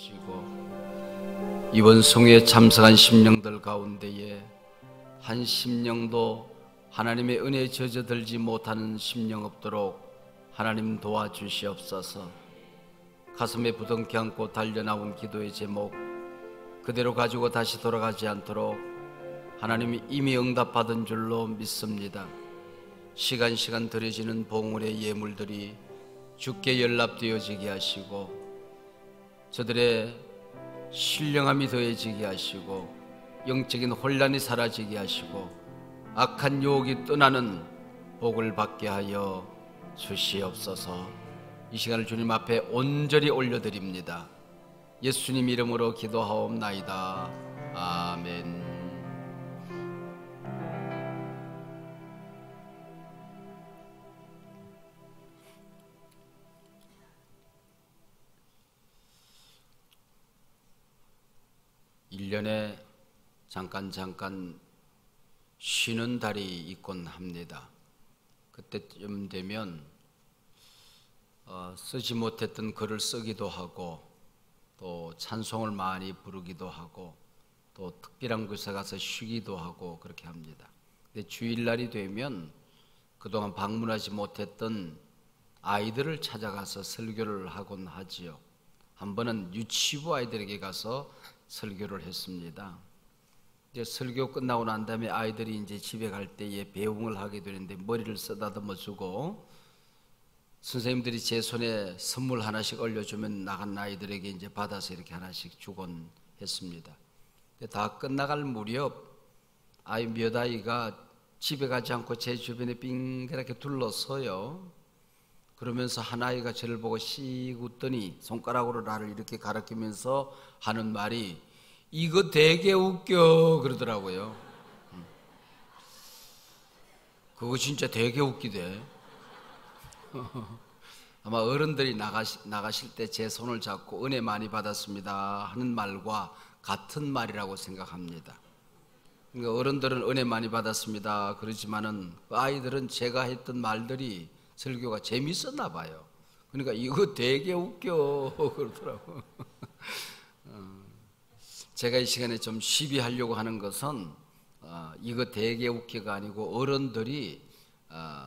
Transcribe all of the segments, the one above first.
주시고 이번 성회에 참석한 심령들 가운데에 한 심령도 하나님의 은혜에 젖어들지 못하는 심령 없도록 하나님 도와주시옵소서. 가슴에 부둥켜 안고 달려나온 기도의 제목 그대로 가지고 다시 돌아가지 않도록 하나님이 이미 응답받은 줄로 믿습니다. 시간 드려지는 봉헌의 예물들이 주께 연락되어지게 하시고 저들의 신령함이 더해지게 하시고 영적인 혼란이 사라지게 하시고 악한 유혹이 떠나는 복을 받게 하여 주시옵소서. 이 시간을 주님 앞에 온전히 올려드립니다. 예수님 이름으로 기도하옵나이다. 아멘. 일년에 잠깐 쉬는 달이 있곤 합니다. 그때쯤 되면 쓰지 못했던 글을 쓰기도 하고 또 찬송을 많이 부르기도 하고 또 특별한 곳에 가서 쉬기도 하고 그렇게 합니다. 근데 주일날이 되면 그동안 방문하지 못했던 아이들을 찾아가서 설교를 하곤 하지요. 한 번은 유치부 아이들에게 가서 설교를 했습니다. 이제 설교 끝나고 난 다음에 아이들이 이제 집에 갈 때에 배웅을 하게 되는데 머리를 쓰다듬어 주고 선생님들이 제 손에 선물 하나씩 올려주면 나간 아이들에게 이제 받아서 이렇게 하나씩 주곤 했습니다. 다 끝나갈 무렵 아이 몇 아이가 집에 가지 않고 제 주변에 빙그랗게 둘러서요. 그러면서 한 아이가 저를 보고 씩 웃더니 손가락으로 나를 이렇게 가리키면서 하는 말이 이거 되게 웃겨 그러더라고요. 그거 진짜 되게 웃기대. 아마 어른들이 나가실 때 제 손을 잡고 은혜 많이 받았습니다 하는 말과 같은 말이라고 생각합니다. 그러니까 어른들은 은혜 많이 받았습니다 그러지만은 아이들은 제가 했던 말들이 설교가 재밌었나 봐요. 그러니까 이거 되게 웃겨 그러더라고요. 제가 이 시간에 좀 시비하려고 하는 것은 이거 되게 웃기가 아니고 어른들이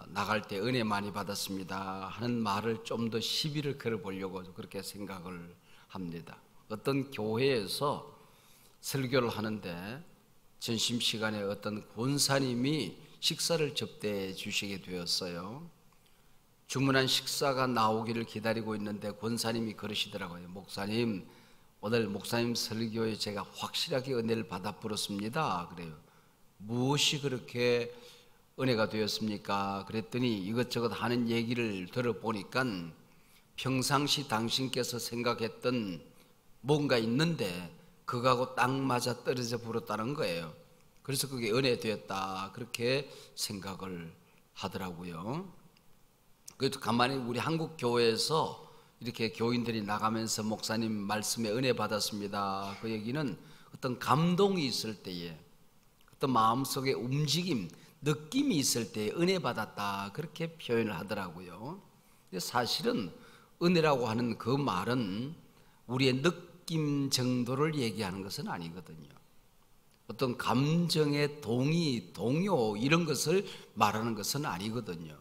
나갈 때 은혜 많이 받았습니다 하는 말을 좀 더 시비를 걸어보려고 그렇게 생각을 합니다. 어떤 교회에서 설교를 하는데 점심시간에 어떤 권사님이 식사를 접대해 주시게 되었어요. 주문한 식사가 나오기를 기다리고 있는데 권사님이 그러시더라고요. 목사님, 오늘 목사님 설교에 제가 확실하게 은혜를 받아 불었습니다. 그래요. 무엇이 그렇게 은혜가 되었습니까? 그랬더니 이것저것 하는 얘기를 들어보니까 평상시 당신께서 생각했던 뭔가 있는데 그거하고 딱 맞아 떨어져 불었다는 거예요. 그래서 그게 은혜 되었다 그렇게 생각을 하더라고요. 그래도 가만히 우리 한국 교회에서 이렇게 교인들이 나가면서 목사님 말씀에 은혜 받았습니다 그 얘기는 어떤 감동이 있을 때에 어떤 마음속에 움직임, 느낌이 있을 때에 은혜 받았다 그렇게 표현을 하더라고요. 근데 사실은 은혜라고 하는 그 말은 우리의 느낌 정도를 얘기하는 것은 아니거든요. 어떤 감정의 동의, 동요 이런 것을 말하는 것은 아니거든요.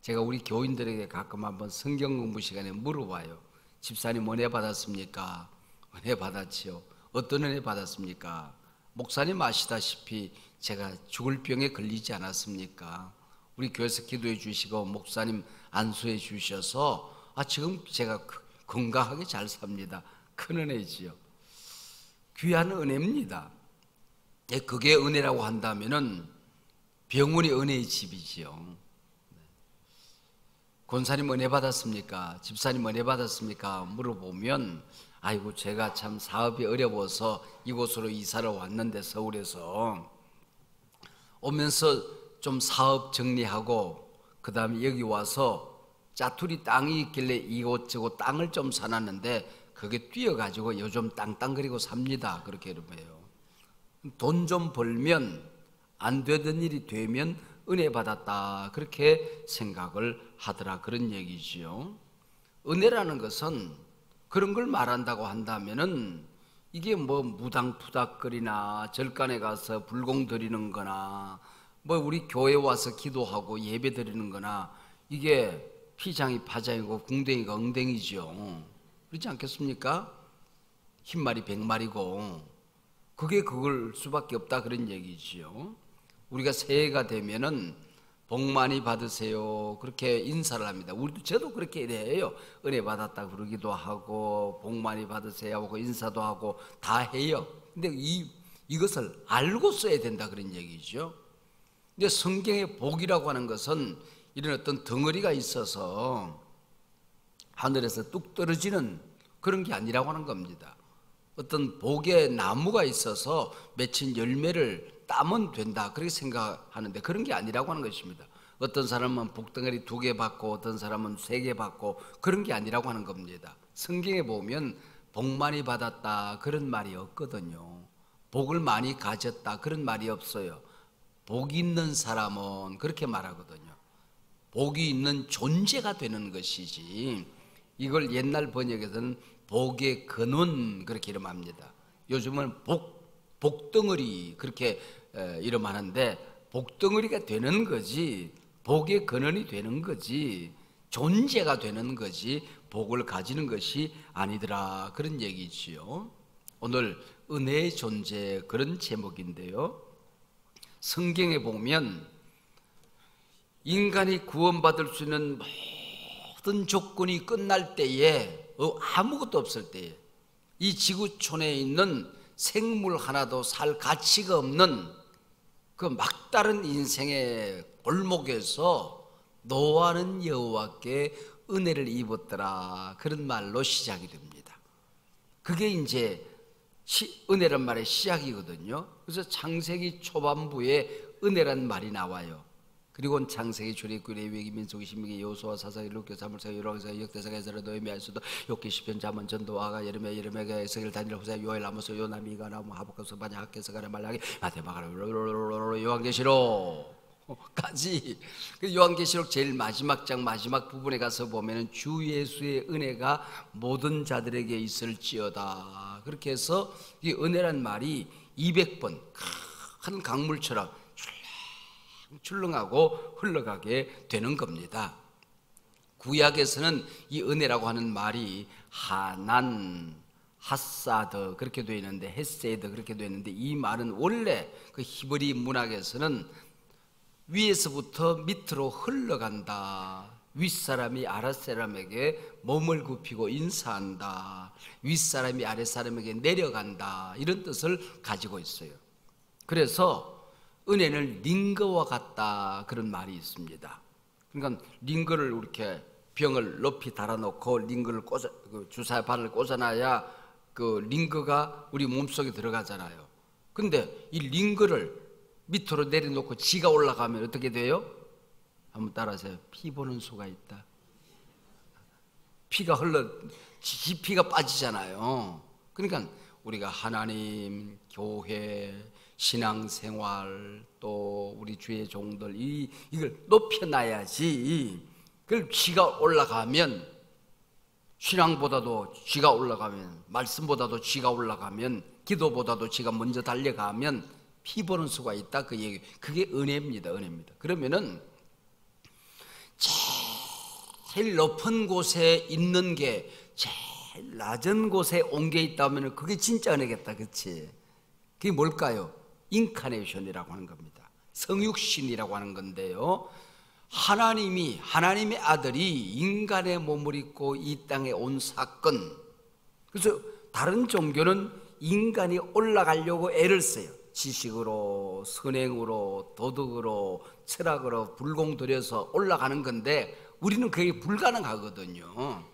제가 우리 교인들에게 가끔 한번 성경 공부 시간에 물어봐요. 집사님 은혜 받았습니까? 은혜 받았지요. 어떤 은혜 받았습니까? 목사님 아시다시피 제가 죽을 병에 걸리지 않았습니까? 우리 교회에서 기도해 주시고 목사님 안수해 주셔서 지금 제가 건강하게 잘 삽니다. 큰 은혜지요. 귀한 은혜입니다. 그게 은혜라고 한다면은 병원이 은혜의 집이지요. 권사님 은혜 받았습니까? 집사님 은혜 받았습니까? 물어보면 아이고 제가 참 사업이 어려워서 이곳으로 이사를 왔는데 서울에서 오면서 좀 사업 정리하고 그 다음에 여기 와서 짜투리 땅이 있길래 이곳저곳 땅을 좀 사놨는데 그게 뛰어가지고 요즘 땅땅거리고 삽니다. 그렇게 이러면요. 돈 좀 벌면 안 되던 일이 되면 은혜 받았다 그렇게 생각을 하더라 그런 얘기지요. 은혜라는 것은 그런 걸 말한다고 한다면은 이게 뭐 무당푸닥거리나 절간에 가서 불공 드리는 거나 뭐 우리 교회 와서 기도하고 예배 드리는 거나 이게 피장이 파장이고 궁뎅이가 엉덩이죠. 그렇지 않겠습니까? 흰말이 백말이고 그게 그걸 수밖에 없다 그런 얘기지요. 우리가 새해가 되면은 복 많이 받으세요 그렇게 인사를 합니다. 우리도 저도 그렇게 해요. 은혜 받았다 그러기도 하고 복 많이 받으세요 하고 인사도 하고 다 해요. 근데 이것을 알고 써야 된다 그런 얘기죠. 근데 성경의 복이라고 하는 것은 이런 어떤 덩어리가 있어서 하늘에서 뚝 떨어지는 그런 게 아니라고 하는 겁니다. 어떤 복의 나무가 있어서 맺힌 열매를 따면 된다 그렇게 생각하는데 그런 게 아니라고 하는 것입니다. 어떤 사람은 복덩어리 2개 받고 어떤 사람은 3개 받고 그런 게 아니라고 하는 겁니다. 성경에 보면 복 많이 받았다 그런 말이 없거든요. 복을 많이 가졌다 그런 말이 없어요. 복 있는 사람은 그렇게 말하거든요. 복이 있는 존재가 되는 것이지 이걸 옛날 번역에서는 복의 근원 그렇게 이름합니다. 요즘은 복덩어리 그렇게 이름하는데 복덩어리가 되는 거지 복의 근원이 되는 거지 존재가 되는 거지 복을 가지는 것이 아니더라 그런 얘기지요. 오늘 은혜의 존재 그런 제목인데요. 성경에 보면 인간이 구원받을 수 있는 모든 조건이 끝날 때에 아무것도 없을 때에 이 지구촌에 있는 생물 하나도 살 가치가 없는 그 막다른 인생의 골목에서 노아는 여호와께 은혜를 입었더라 그런 말로 시작이 됩니다. 그게 이제 은혜란 말의 시작이거든요. 그래서 창세기 초반부에 은혜란 말이 나와요. 그리고 창세기, 출애굽, 레위기, 민수기, 신명기, 여호수아, 사사기, 룻기, 사무엘기, 요한계시록, 역대상, 에스라, 느헤미야, 에스더, 욥기, 시편, 잠언, 전도, 아가, 예레미야, 예레미야, 에스겔, 다니엘, 호세아, 요엘, 아모스, 요나, 미가, 나훔, 하박국, 스바냐, 학개, 스가랴, 말라기, 마태, 마가라, 요한계시록까지. 그 요한계시록 제일 마지막 장 마지막 부분에 가서 보면은 주 예수의 은혜가 모든 자들에게 있을지어다. 그렇게 해서 이 은혜란 말이 200번 큰 강물처럼 출렁하고 흘러가게 되는 겁니다. 구약에서는 이 은혜라고 하는 말이 하난, 하사드 그렇게 되어 있는데 헤세드 그렇게 되어 있는데 이 말은 원래 그 히브리 문학에서는 위에서부터 밑으로 흘러간다. 윗사람이 아랫사람에게 몸을 굽히고 인사한다. 윗사람이 아랫사람에게 내려간다. 이런 뜻을 가지고 있어요. 그래서 은혜는 링거와 같다 그런 말이 있습니다. 그러니까 링거를 이렇게 병을 높이 달아놓고 링거를 주사위 바늘 꽂아놔야 그 링거가 우리 몸속에 들어가잖아요. 근데 이 링거를 밑으로 내려놓고 지가 올라가면 어떻게 돼요? 한번 따라하세요. 피 보는 수가 있다. 피가 지 피가 빠지잖아요. 그러니까 우리가 하나님, 교회, 신앙생활 또 우리 주의 종들 이걸 높여놔야지. 그걸 쥐가 올라가면 신앙보다도 쥐가 올라가면 말씀보다도 쥐가 올라가면 기도보다도 쥐가 먼저 달려가면 피 보는 수가 있다 그 얘기. 그게 은혜입니다. 은혜입니다. 그러면은 제일 높은 곳에 있는 게 제일 낮은 곳에 온 게 있다면 그게 진짜 은혜겠다. 그렇지? 그게 뭘까요? 인카네이션이라고 하는 겁니다. 성육신이라고 하는 건데요. 하나님의 아들이 인간의 몸을 입고 이 땅에 온 사건. 그래서 다른 종교는 인간이 올라가려고 애를 써요. 지식으로, 선행으로, 도덕으로, 철학으로 불공 들여서 올라가는 건데 우리는 그게 불가능하거든요.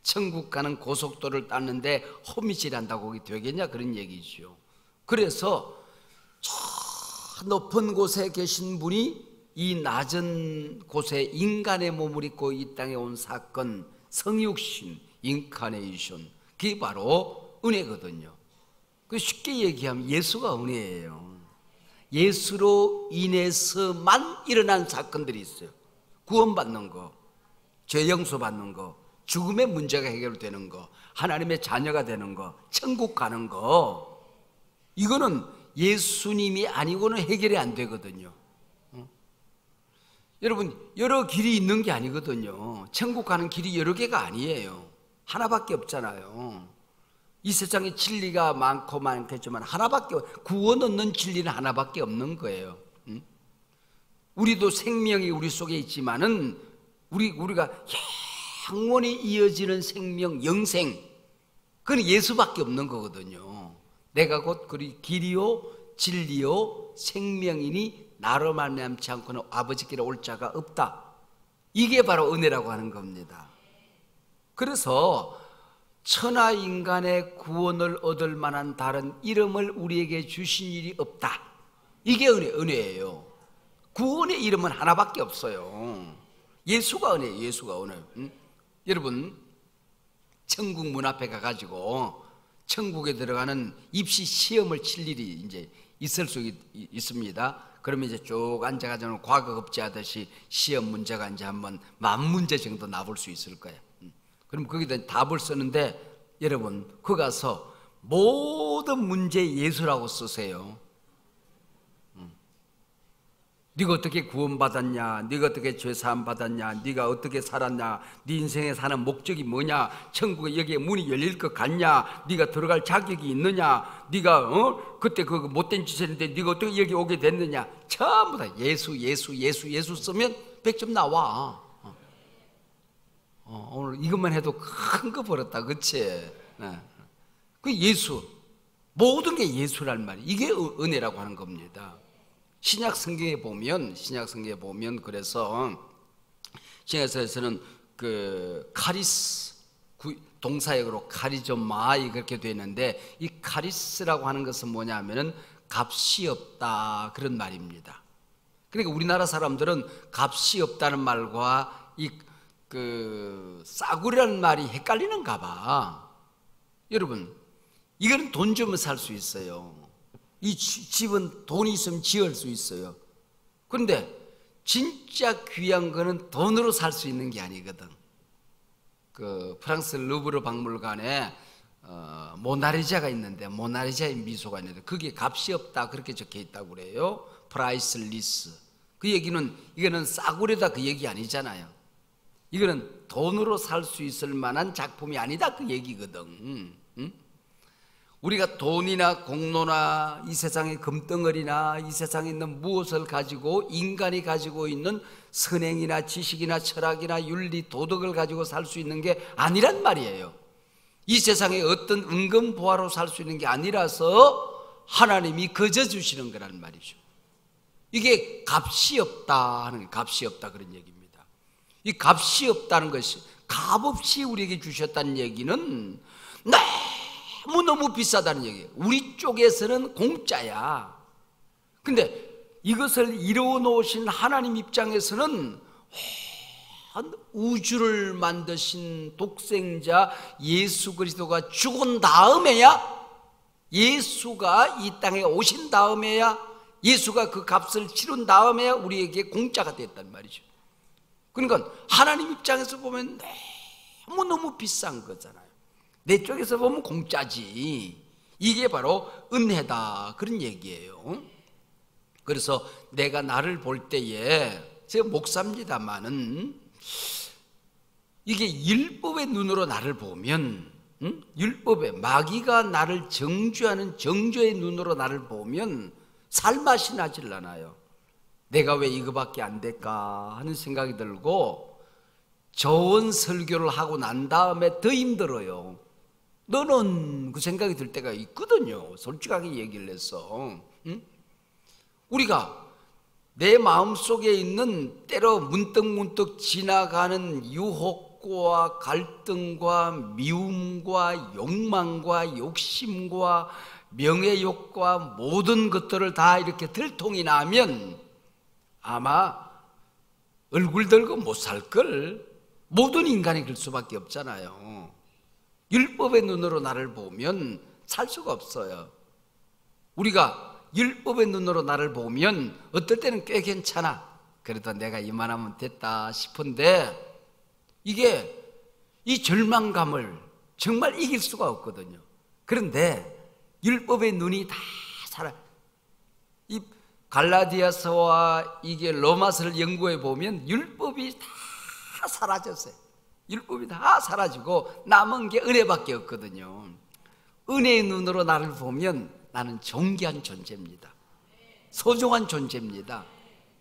천국 가는 고속도로를 땄는데 호미질한다고 그게 되겠냐 그런 얘기죠. 그래서 저 높은 곳에 계신 분이 이 낮은 곳에 인간의 몸을 입고 이 땅에 온 사건, 성육신, 인카네이션, 그게 바로 은혜거든요. 그 쉽게 얘기하면 예수가 은혜예요. 예수로 인해서만 일어난 사건들이 있어요. 구원받는 거, 죄 용서받는 거, 죽음의 문제가 해결되는 거, 하나님의 자녀가 되는 거, 천국 가는 거, 이거는 예수님이 아니고는 해결이 안 되거든요. 여러분, 여러 길이 있는 게 아니거든요. 천국 가는 길이 여러 개가 아니에요. 하나밖에 없잖아요. 이 세상에 진리가 많고 많겠지만 하나밖에, 구원 얻는 진리는 하나밖에 없는 거예요. 우리도 생명이 우리 속에 있지만은 우리가 영원히 이어지는 생명, 영생, 그건 예수밖에 없는 거거든요. 내가 곧 그리 길이요 진리요 생명이니 나로 말미암지 않고는 아버지께로 올 자가 없다. 이게 바로 은혜라고 하는 겁니다. 그래서 천하 인간의 구원을 얻을 만한 다른 이름을 우리에게 주신 일이 없다. 이게 은혜예요. 구원의 이름은 하나밖에 없어요. 예수가 은혜예요. 예수가 은혜. 여러분, 천국 문 앞에 가가지고 천국에 들어가는 입시 시험을 칠 일이 이제 있을 수 있습니다. 그러면 이제 쭉 앉아가지고 과거급제하듯이 시험 문제가 이제 한번 10,000문제 정도 나올 수 있을 거예요. 그럼 거기다 답을 쓰는데 여러분, 거기 가서 모든 문제 예수라고 쓰세요. 네가 어떻게 구원받았냐, 네가 어떻게 죄사함 받았냐, 네가 어떻게 살았냐, 네 인생에 사는 목적이 뭐냐, 천국에 여기에 문이 열릴 것 같냐, 네가 들어갈 자격이 있느냐, 네가 그때 그 못된 짓을 했는데 네가 어떻게 여기 오게 됐느냐, 전부 다 예수 쓰면 100점 나와. 오늘 이것만 해도 큰 거 벌었다, 그치? 그 예수, 모든 게 예수란 말이, 이게 은혜라고 하는 겁니다. 신약 성경에 보면 그래서 신약서에서는 그 카리스, 동사역으로 카리조마이 그렇게 되어 있는데, 이 카리스라고 하는 것은 뭐냐 하면은 값이 없다, 그런 말입니다. 그러니까 우리나라 사람들은 값이 없다는 말과 이 그 싸구려라는 말이 헷갈리는가 봐. 여러분, 이거는 돈 주면 살 수 있어요. 이 집은 돈이 있으면 지을 수 있어요. 그런데 진짜 귀한 거는 돈으로 살 수 있는 게 아니거든. 그 프랑스 루브르 박물관에 모나리자가 있는데, 모나리자의 미소가 있는데 그게 값이 없다 그렇게 적혀 있다고 그래요. 프라이슬리스. 그 얘기는 이거는 싸구려다 그 얘기 아니잖아요. 이거는 돈으로 살 수 있을 만한 작품이 아니다 그 얘기거든. 우리가 돈이나 공로나 이 세상의 금덩어리나 이 세상에 있는 무엇을 가지고, 인간이 가지고 있는 선행이나 지식이나 철학이나 윤리, 도덕을 가지고 살 수 있는 게 아니란 말이에요. 이 세상에 어떤 은근보화로 살 수 있는 게 아니라서 하나님이 거저 주시는 거란 말이죠. 이게 값이 없다 하는 게, 값이 없다 그런 얘기입니다. 이 값이 없다는 것이, 값없이 우리에게 주셨다는 얘기는 너무 비싸다는 얘기예요. 우리 쪽에서는 공짜야. 근데 이것을 이루어 놓으신 하나님 입장에서는 우주를 만드신 독생자 예수 그리스도가 죽은 다음에야, 예수가 이 땅에 오신 다음에야, 예수가 그 값을 치른 다음에야 우리에게 공짜가 됐단 말이죠. 그러니까 하나님 입장에서 보면 너무 비싼 거잖아요. 내 쪽에서 보면 공짜지. 이게 바로 은혜다 그런 얘기예요. 그래서 내가 나를 볼 때에, 제가 목사입니다마는 이게 율법의 눈으로 나를 보면, 율법의, 마귀가 나를 정죄하는 정죄의 눈으로 나를 보면 살맛이 나질 않아요. 내가 왜 이거밖에 안 될까 하는 생각이 들고, 좋은 설교를 하고 난 다음에 더 힘들어요. 너는 그 생각이 들 때가 있거든요. 솔직하게 얘기를 해서. 우리가 내 마음속에 있는 때로 문득문득 지나가는 유혹과 갈등과 미움과 욕망과 욕심과 명예욕과 모든 것들을 다 이렇게 들통이 나면 아마 얼굴 들고 못 살걸. 모든 인간이 그럴 수밖에 없잖아요. 율법의 눈으로 나를 보면 살 수가 없어요. 우리가 율법의 눈으로 나를 보면 어떨 때는 꽤 괜찮아. 그래도 내가 이만하면 됐다 싶은데, 이게 이 절망감을 정말 이길 수가 없거든요. 그런데 율법의 눈이 다 이 갈라디아서와 이게 로마서를 연구해 보면 율법이 다 사라졌어요. 율법이 다 사라지고 남은 게 은혜밖에 없거든요. 은혜의 눈으로 나를 보면 나는 존귀한 존재입니다. 소중한 존재입니다.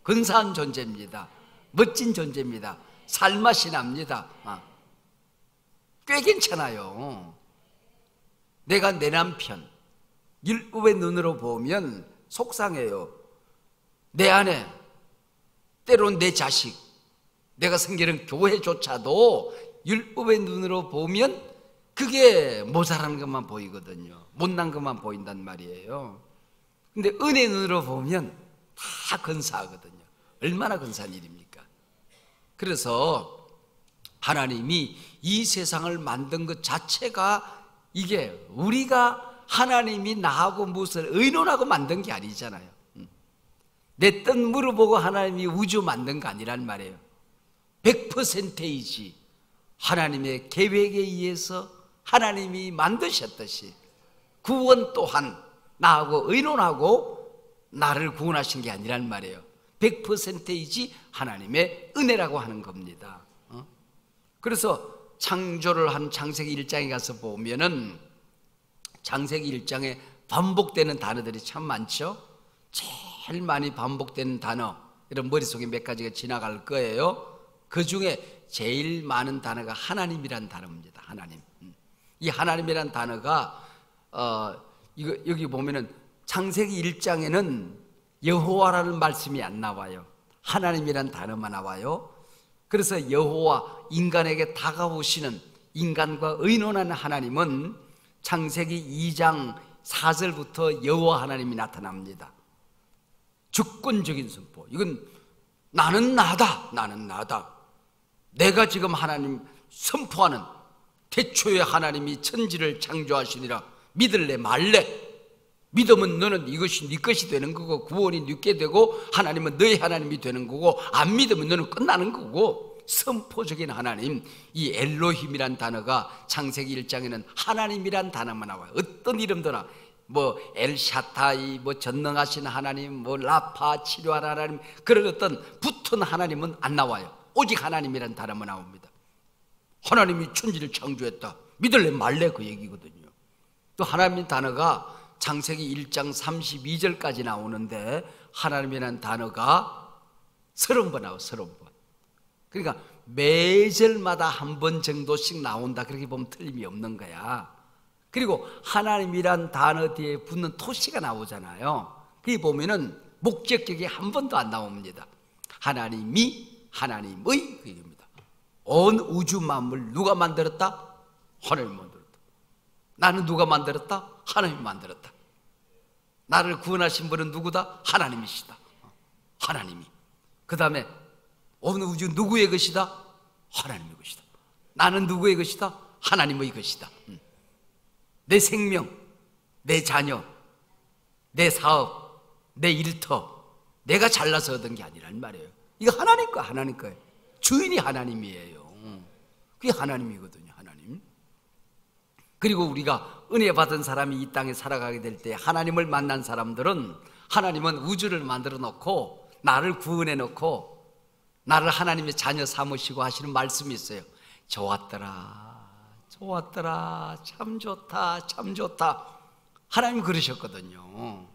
근사한 존재입니다. 멋진 존재입니다. 살맛이 납니다. 꽤 괜찮아요. 내가 내 남편 율법의 눈으로 보면 속상해요. 내 아내, 때론 내 자식, 내가 섬기는 교회조차도 율법의 눈으로 보면 그게 모자란 것만 보이거든요. 못난 것만 보인단 말이에요. 근데 은혜의 눈으로 보면 다 근사하거든요. 얼마나 근사한 일입니까? 그래서 하나님이 이 세상을 만든 것 자체가 이게 우리가 하나님이 나하고 무엇을 의논하고 만든 게 아니잖아요. 내 뜻 물어보고 하나님이 우주 만든 거 아니란 말이에요. 100%이지 하나님의 계획에 의해서 하나님이 만드셨듯이 구원 또한 나하고 의논하고 나를 구원하신 게 아니란 말이에요. 100%이지 하나님의 은혜라고 하는 겁니다. 그래서 창조를 한 창세기 1장에 가서 보면은 창세기 1장에 반복되는 단어들이 참 많죠. 제일 많이 반복되는 단어, 이런 머릿속에 몇 가지가 지나갈 거예요. 그 중에 제일 많은 단어가 하나님이란 단어입니다. 하나님. 이 하나님이란 단어가 여기 보면은 창세기 1장에는 여호와라는 말씀이 안 나와요. 하나님이란 단어만 나와요. 그래서 여호와, 인간에게 다가오시는, 인간과 의논하는 하나님은 창세기 2장 4절부터 여호와 하나님이 나타납니다. 주권적인 선포. 이건 나는 나다, 나는 나다. 내가 지금 하나님 선포하는, 태초에 하나님이 천지를 창조하시니라. 믿을래 말래. 믿으면 너는 이것이 네 것이 되는 거고, 구원이 네게 되고, 하나님은 너의 하나님이 되는 거고, 안 믿으면 너는 끝나는 거고. 선포적인 하나님, 이 엘로힘이란 단어가 창세기 1장에는 하나님이란 단어만 나와요. 어떤 이름도나 뭐 엘샤타이, 뭐 전능하신 하나님, 뭐 라파, 치료하는 하나님, 그런 어떤 붙은 하나님은 안 나와요. 오직 하나님이란 단어만 나옵니다. 하나님이 천지를 창조했다, 믿을래 말래, 그 얘기거든요. 또 하나님의 단어가 창세기 1장 32절까지 나오는데 하나님이란 단어가 30번 나와요. 30번. 그러니까 매절마다 한 번 정도씩 나온다, 그렇게 보면 틀림이 없는 거야. 그리고 하나님이란 단어 뒤에 붙는 토시가 나오잖아요. 그게 보면은 목적격이 한 번도 안 나옵니다. 하나님이, 하나님의, 그 얘기입니다. 온 우주 만물 누가 만들었다? 하나님이 만들었다. 나는 누가 만들었다? 하나님이 만들었다. 나를 구원하신 분은 누구다? 하나님이시다. 하나님이. 그 다음에 온 우주 누구의 것이다? 하나님의 것이다. 나는 누구의 것이다? 하나님의 것이다. 내 생명, 내 자녀, 내 사업, 내 일터, 내가 잘나서 얻은 게 아니란 말이에요. 이거 하나님 거야, 하나님 거예요. 주인이 하나님이에요. 그게 하나님이거든요, 하나님. 그리고 우리가 은혜 받은 사람이 이 땅에 살아가게 될 때 하나님을 만난 사람들은, 하나님은 우주를 만들어 놓고 나를 구원해 놓고 나를 하나님의 자녀 삼으시고 하시는 말씀이 있어요. 좋았더라, 좋았더라, 참 좋다, 참 좋다. 하나님 그러셨거든요.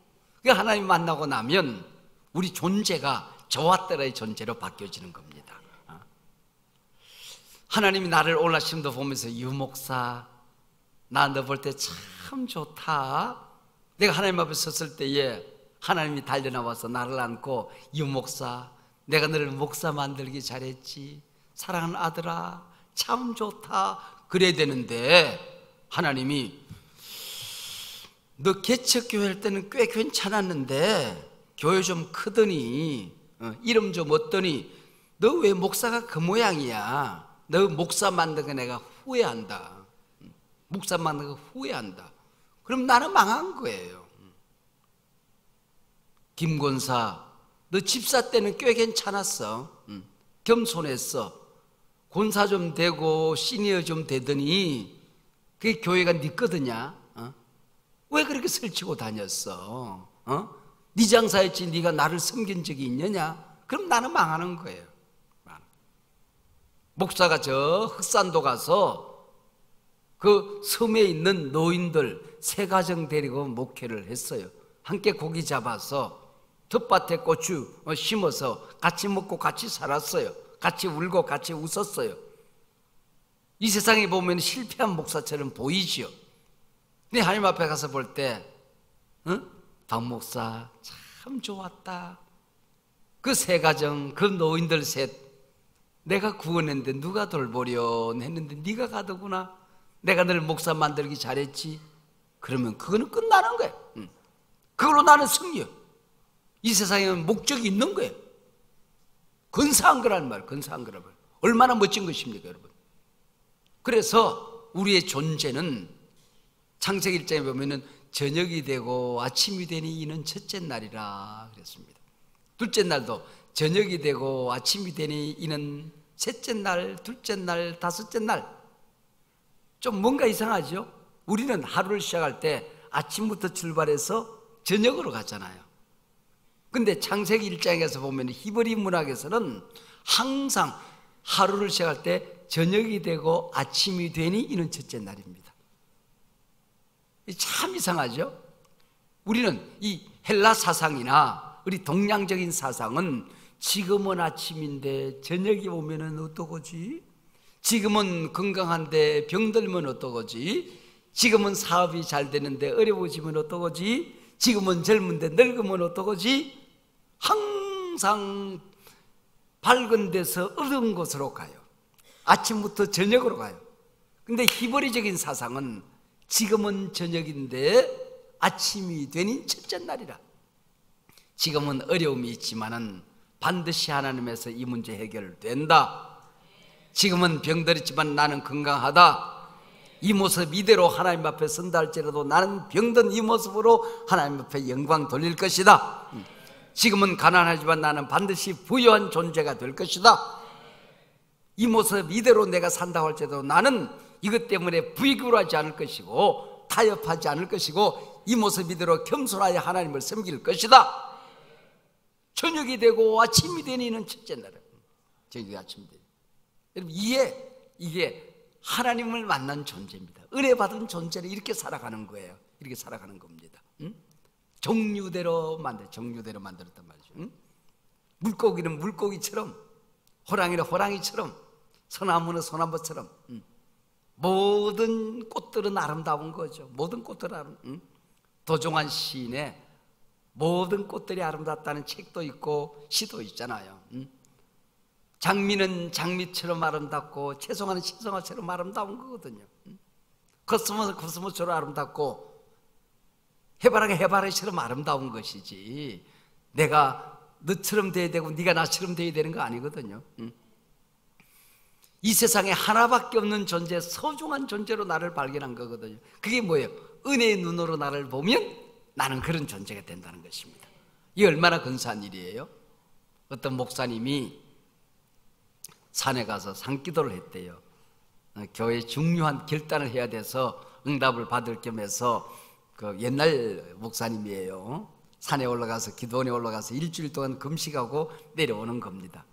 하나님 만나고 나면 우리 존재가 좋았더라의 존재로 바뀌어지는 겁니다. 하나님이 나를 올라심도 보면서, 유목사, 나 너 볼 때 참 좋다. 내가 하나님 앞에 섰을 때에 하나님이 달려나와서 나를 안고, 유목사, 내가 너를 목사 만들기 잘했지, 사랑하는 아들아, 참 좋다, 그래야 되는데 하나님이 너 개척교회 할 때는 꽤 괜찮았는데 교회 좀 크더니 이름 좀 얻더니 너 왜 목사가 그 모양이야? 너 목사 만든 거 내가 후회한다. 목사 만든 거 후회한다. 그럼 나는 망한 거예요. 김권사, 너 집사 때는 꽤 괜찮았어. 겸손했어. 권사 좀 되고 시니어 좀 되더니 그게 교회가 네 거더냐? 왜 그렇게 설치고 다녔어? 네 장사였지 네가 나를 섬긴 적이 있느냐? 그럼 나는 망하는 거예요. 목사가 저 흑산도 가서 그 섬에 있는 노인들 3가정 데리고 목회를 했어요. 함께 고기 잡아서 텃밭에 고추 심어서 같이 먹고 같이 살았어요. 같이 울고 같이 웃었어요. 이 세상에 보면 실패한 목사처럼 보이지요. 근데 하나님 앞에 가서 볼 때 박 목사 참 좋았다. 그 3가정, 그 노인들 셋 내가 구원했는데 누가 돌보련 했는데 네가 가더구나. 내가 너를 목사 만들기 잘했지. 그러면 그거는 끝나는 거예요. 그걸로 나는 승리요. 이 세상에는 목적이 있는 거예요. 근사한 거란 말, 근사한 거란 말. 얼마나 멋진 것입니까, 여러분? 그래서 우리의 존재는 창세기 1장에 보면은 저녁이 되고 아침이 되니 이는 첫째 날이라 그랬습니다. 둘째 날도 저녁이 되고 아침이 되니 이는 셋째 날, 둘째 날, 다섯째 날. 좀 뭔가 이상하죠? 우리는 하루를 시작할 때 아침부터 출발해서 저녁으로 가잖아요. 근데 창세기 1장에서 보면 히브리 문학에서는 항상 하루를 시작할 때 저녁이 되고 아침이 되니 이는 첫째 날입니다. 참 이상하죠? 우리는 이 헬라 사상이나 우리 동양적인 사상은 지금은 아침인데 저녁이 오면은 어떠거지? 지금은 건강한데 병들면 어떠거지? 지금은 사업이 잘 되는데 어려워지면 어떠거지? 지금은 젊은데 늙으면 어떠거지? 항상 밝은 데서 어두운 곳으로 가요. 아침부터 저녁으로 가요. 근데 히브리적인 사상은 지금은 저녁인데 아침이 되니 첫째 날이라. 지금은 어려움이 있지만은 반드시 하나님에서 이 문제 해결된다. 지금은 병들었지만 나는 건강하다. 이 모습 이대로 하나님 앞에 선다 할지라도 나는 병든 이 모습으로 하나님 앞에 영광 돌릴 것이다. 지금은 가난하지만 나는 반드시 부유한 존재가 될 것이다. 이 모습 이대로 내가 산다고 할지라도 나는 이것 때문에 부익을하지 않을 것이고 타협하지 않을 것이고 이 모습 이대로 겸손하여 하나님을 섬길 것이다. 저녁이 되고 아침이 되니는 첫째 날은 저녁이 아침이 되니. 여러분 이게 하나님을 만난 존재입니다. 은혜 받은 존재를 이렇게 살아가는 거예요. 이렇게 살아가는 겁니다. 정류대로 만들었단 말이죠. 물고기는 물고기처럼, 호랑이는 호랑이처럼, 소나무는 소나무처럼. 모든 꽃들은 아름다운 거죠. 모든 꽃들은 도종환 시인의 모든 꽃들이 아름답다는 책도 있고 시도 있잖아요. 장미는 장미처럼 아름답고 채송화는 채송화처럼 아름다운 거거든요. 코스모스는 코스모스처럼 아름답고 해바라기 해바라기처럼 아름다운 것이지 내가 너처럼 돼야 되고 네가 나처럼 돼야 되는 거 아니거든요. 이 세상에 하나밖에 없는 존재, 소중한 존재로 나를 발견한 거거든요. 그게 뭐예요? 은혜의 눈으로 나를 보면 나는 그런 존재가 된다는 것입니다. 이게 얼마나 근사한 일이에요? 어떤 목사님이 산에 가서 산기도를 했대요. 교회에 중요한 결단을 해야 돼서 응답을 받을 겸해서 그 옛날 목사님이에요. 산에 올라가서 기도원에 올라가서 일주일 동안 금식하고 내려오는 겁니다.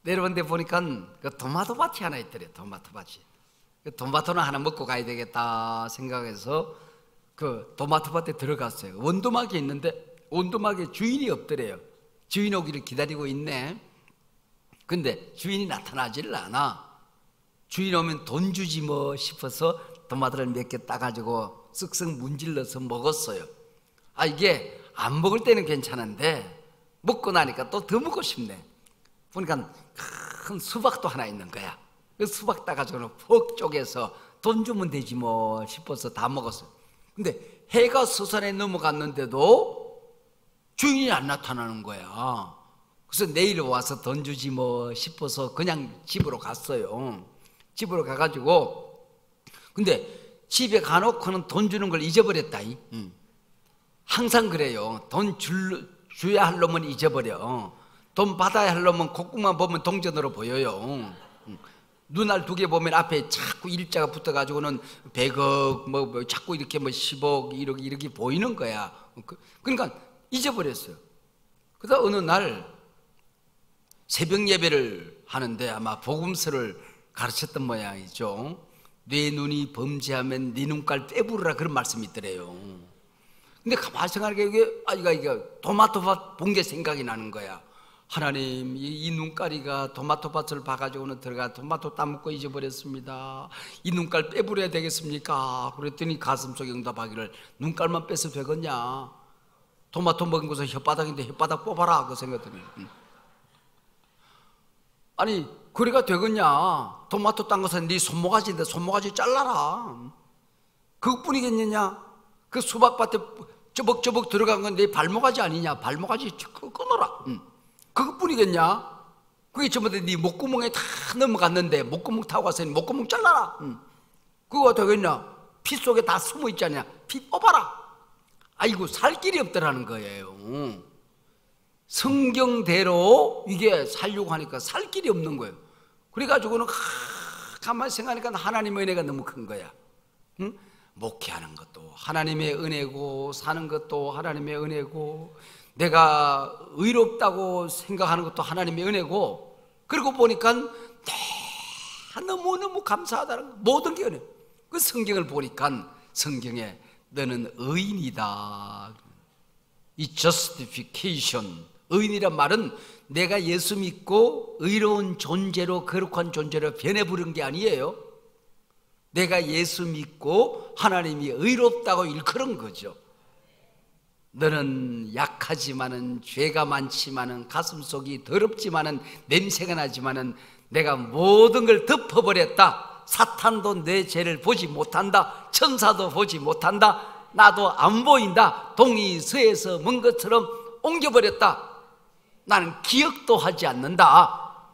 내려오는데 보니까 그 토마토밭이 하나 있더래요. 토마토밭이. 그 토마토는 하나 먹고 가야 되겠다 생각해서 그 토마토밭에 들어갔어요. 원두막이 있는데 원두막에 주인이 없더래요. 주인 오기를 기다리고 있네. 근데 주인이 나타나질 않아. 주인 오면 돈 주지 뭐 싶어서 토마토를 몇 개 따가지고 쓱쓱 문질러서 먹었어요. 이게 안 먹을 때는 괜찮은데 먹고 나니까 또 더 먹고 싶네. 보니까 큰 수박도 하나 있는 거야. 그 수박 따가지고는 푹 쪼개서 돈 주면 되지 뭐 싶어서 다 먹었어요. 근데 해가 서산에 넘어갔는데도 주인이 안 나타나는 거야. 그래서 내일 와서 돈 주지 뭐 싶어서 그냥 집으로 갔어요. 집으로 가가지고 근데 집에 가놓고는 돈 주는 걸 잊어버렸다. 항상 그래요. 돈 줘야 할 놈은 잊어버려. 돈 받아야 할 놈은 콧구만 보면 동전으로 보여요. 눈알 두 개 보면 앞에 자꾸 일자가 붙어가지고는 100억, 뭐 자꾸 이렇게 뭐 10억, 1억 이렇게 보이는 거야. 그러니까 잊어버렸어요. 그러다 어느 날 새벽 예배를 하는데 아마 복음서를 가르쳤던 모양이죠. 내 눈이 범죄하면 네 눈깔 빼부르라, 그런 말씀이 있더래요. 근데 가만히 생각하니까 이게 토마토밭 본 게 생각이 나는 거야. 하나님, 이 눈깔이가 토마토밭을 봐가지고는 들어가 토마토 따먹고 잊어버렸습니다. 이 눈깔 빼버려야 되겠습니까? 그랬더니 가슴속에 응답하기를, 눈깔만 빼서 되겠냐? 토마토 먹은 것은 혓바닥인데 혓바닥 뽑아라, 그 생각들이. 아니, 그래가 되겠냐? 토마토 딴 것은 네 손모가지인데 손모가지 잘라라. 그것뿐이겠느냐? 그 수박밭에 저벅저벅 들어간 건 내 발모가지 아니냐? 발모가지 끊어라. 그것뿐이겠냐? 그게 전부 다 네 목구멍에 다 넘어갔는데 목구멍 타고 가서 목구멍 잘라라. 그거 되겠냐? 피 속에 다 숨어 있잖냐? 피 뽑아라. 아이고, 살 길이 없더라는 거예요. 성경대로 이게 살려고 하니까 살 길이 없는 거예요. 그래가지고는 가만히 생각하니까 하나님의 은혜가 너무 큰 거야. 응? 목회하는 것도 하나님의 은혜고, 사는 것도 하나님의 은혜고, 내가 의롭다고 생각하는 것도 하나님의 은혜고, 그리고 보니까 너무너무 감사하다는 거, 모든 게 은혜. 그 성경을 보니까 성경에 너는 의인이다. 이 justification, 의인이란 말은 내가 예수 믿고 의로운 존재로, 거룩한 존재로 변해버린 게 아니에요. 내가 예수 믿고 하나님이 의롭다고 일컬은 거죠. 너는 약하지만은, 죄가 많지만은, 가슴속이 더럽지만은, 냄새가 나지만은 내가 모든 걸 덮어버렸다. 사탄도 내 죄를 보지 못한다. 천사도 보지 못한다. 나도 안 보인다. 동이 서에서 먼 것처럼 옮겨버렸다. 나는 기억도 하지 않는다.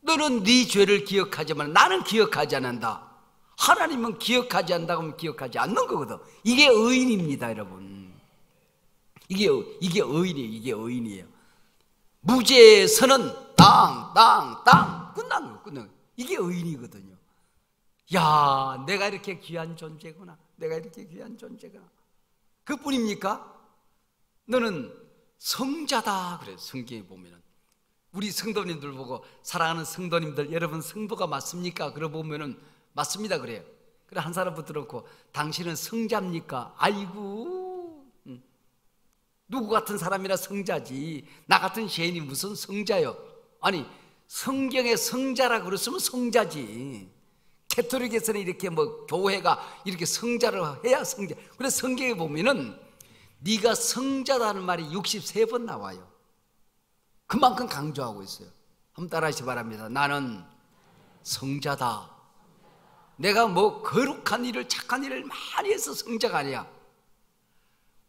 너는 네 죄를 기억하지만 나는 기억하지 않는다. 하나님은 기억하지 않는다고 하면 기억하지 않는 거거든. 이게 의인입니다, 여러분. 이게 의인이에요. 이게 의인이에요. 무죄의 선은 땅 끝난 거. 이게 의인이거든요. 야, 내가 이렇게 귀한 존재구나. 내가 이렇게 귀한 존재구나. 그뿐입니까? 너는 성자다 그래요. 성경에 보면은 우리 성도님들 보고, 사랑하는 성도님들, 여러분 성도가 맞습니까? 그러 보면은 맞습니다 그래요. 그래, 한 사람 붙들어놓고 당신은 성자입니까? 아이고, 누구 같은 사람이나 성자지, 나 같은 죄인이 무슨 성자요? 아니, 성경에 성자라 그랬으면 성자지. 캐토릭에서는 이렇게 뭐 교회가 이렇게 성자를 해야 성자. 그래서 성경에 보면은 네가 성자라는 말이 63번 나와요. 그만큼 강조하고 있어요. 한번 따라하시기 바랍니다. 나는 성자다. 내가 뭐 거룩한 일을, 착한 일을 많이 해서 성자가 아니야.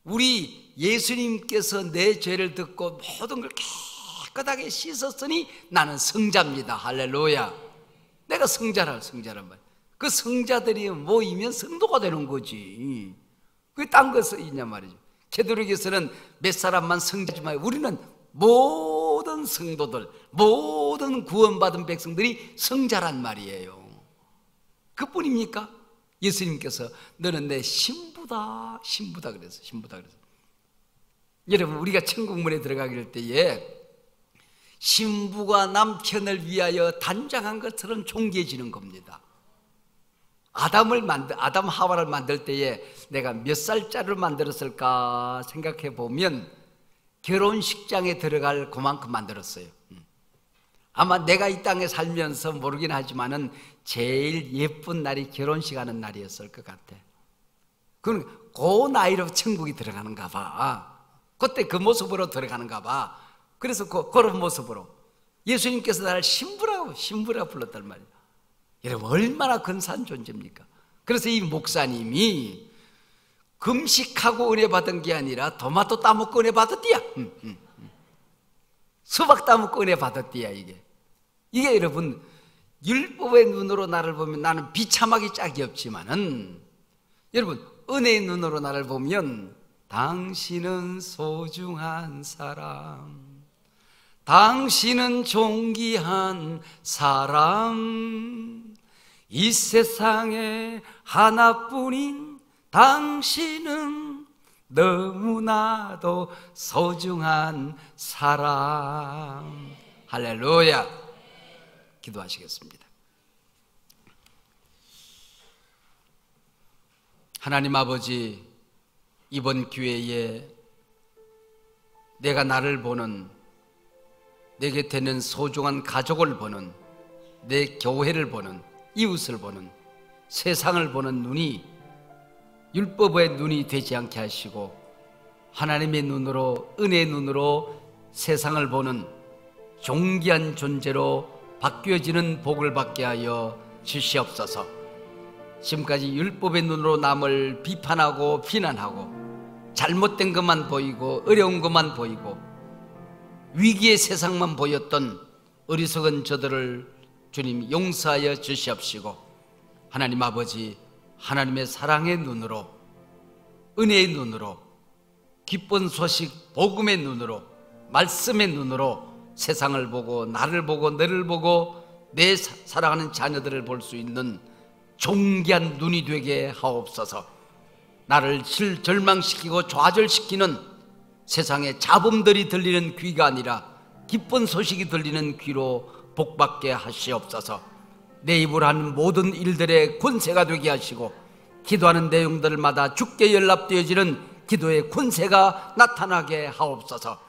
우리 예수님께서 내 죄를 듣고 모든 걸 깨끗하게 씻었으니 나는 성자입니다. 할렐루야. 내가 성자란 말. 그 성자들이 모이면 성도가 되는 거지. 그게 딴 거 있냐 말이죠. 캐톨릭에서는 몇 사람만 성자지만 우리는 모든 성도들, 모든 구원받은 백성들이 성자란 말이에요. 그뿐입니까? 예수님께서 너는 내 신부다 그래서. 여러분, 우리가 천국문에 들어가길 때에 신부가 남편을 위하여 단장한 것처럼 존귀해지는 겁니다. 아담 하와를 만들 때에 내가 몇 살짜리를 만들었을까 생각해 보면 결혼식장에 들어갈 그만큼 만들었어요. 아마 내가 이 땅에 살면서 모르긴 하지만은 제일 예쁜 날이 결혼식 하는 날이었을 것 같아. 그 나이로 천국이 들어가는가 봐. 그때 그 모습으로 들어가는가 봐. 그래서 그런 모습으로 예수님께서 나를 신부라고 불렀단 말이에요. 여러분, 얼마나 근사한 존재입니까? 그래서 이 목사님이 금식하고 은혜 받은 게 아니라 토마토 따먹고 은혜 받았디야. 수박 따먹고 은혜 받았디야. 이게 여러분, 율법의 눈으로 나를 보면 나는 비참하기 짝이 없지만은, 여러분, 은혜의 눈으로 나를 보면 당신은 소중한 사람, 당신은 존귀한 사람, 이 세상에 하나뿐인 당신은 너무나도 소중한 사람. 할렐루야. 기도하시겠습니다. 하나님 아버지, 이번 기회에 내가 나를 보는, 내 곁에 있는 소중한 가족을 보는, 내 교회를 보는, 이웃을 보는, 세상을 보는 눈이 율법의 눈이 되지 않게 하시고 하나님의 눈으로, 은혜의 눈으로 세상을 보는 존귀한 존재로 바뀌어지는 복을 받게 하여 주시옵소서. 지금까지 율법의 눈으로 남을 비판하고 비난하고 잘못된 것만 보이고 어려운 것만 보이고 위기의 세상만 보였던 어리석은 저들을 주님 용서하여 주시옵시고, 하나님 아버지, 하나님의 사랑의 눈으로, 은혜의 눈으로, 기쁜 소식 복음의 눈으로, 말씀의 눈으로 세상을 보고 나를 보고 너를 보고 내 사랑하는 자녀들을 볼 수 있는 존귀한 눈이 되게 하옵소서. 나를 절망시키고 좌절시키는 세상의 잡음들이 들리는 귀가 아니라 기쁜 소식이 들리는 귀로 복받게 하시옵소서. 내 입으로 하는 모든 일들의 권세가 되게 하시고 기도하는 내용들마다 주께 연락되어지는 기도의 권세가 나타나게 하옵소서.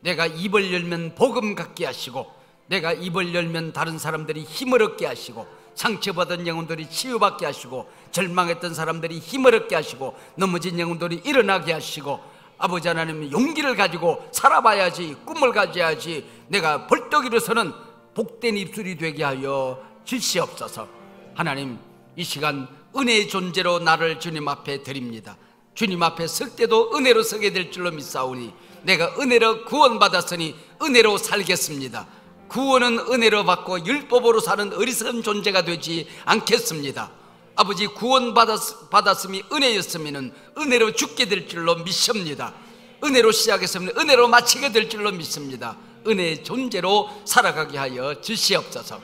내가 입을 열면 복음 갖게 하시고 내가 입을 열면 다른 사람들이 힘을 얻게 하시고 상처받은 영혼들이 치유받게 하시고 절망했던 사람들이 힘을 얻게 하시고 넘어진 영혼들이 일어나게 하시고, 아버지 하나님, 용기를 가지고 살아봐야지, 꿈을 가져야지, 내가 벌떡 일어서는 복된 입술이 되게 하여 주시옵소서. 하나님, 이 시간 은혜의 존재로 나를 주님 앞에 드립니다. 주님 앞에 설 때도 은혜로 서게 될 줄로 믿사오니 내가 은혜로 구원받았으니 은혜로 살겠습니다. 구원은 은혜로 받고 율법으로 사는 어리석은 존재가 되지 않겠습니다. 아버지, 구원받았음이 은혜였으면 은혜로 죽게 될 줄로 믿습니다. 은혜로 시작했으면 은혜로 마치게 될 줄로 믿습니다. 은혜의 존재로 살아가게 하여 주시옵소서.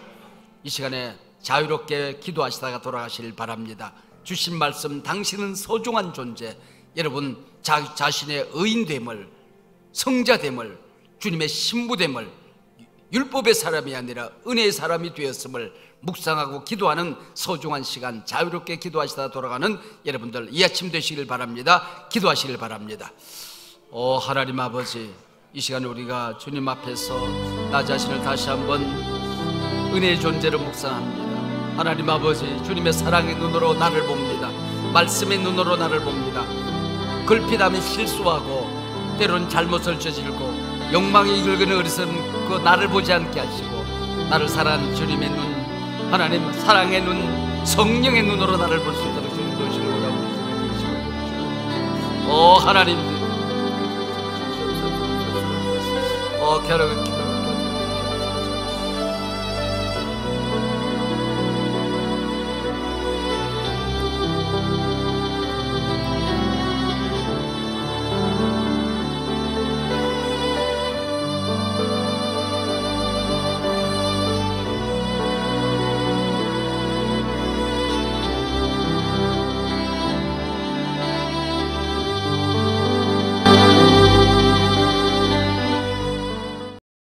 이 시간에 자유롭게 기도하시다가 돌아가시길 바랍니다. 주신 말씀, 당신은 소중한 존재, 여러분 자신의 의인됨을, 성자됨을, 주님의 신부됨을, 율법의 사람이 아니라 은혜의 사람이 되었음을 묵상하고 기도하는 소중한 시간, 자유롭게 기도하시다 돌아가는 여러분들 이 아침 되시길 바랍니다. 기도하시길 바랍니다. 하나님 아버지, 이 시간에 우리가 주님 앞에서 나 자신을 다시 한번 은혜의 존재로 묵상합니다. 하나님 아버지, 주님의 사랑의 눈으로 나를 봅니다. 말씀의 눈으로 나를 봅니다. 걸핏하면 실수하고 때로는 잘못을 저질고 욕망이 이끌거는 어리석은 그 나를 보지 않게 하시고 나를 사랑하는 주님의 눈, 하나님 사랑의 눈, 성령의 눈으로 나를 볼 수 있도록 주님 도시를 오라고 하나님,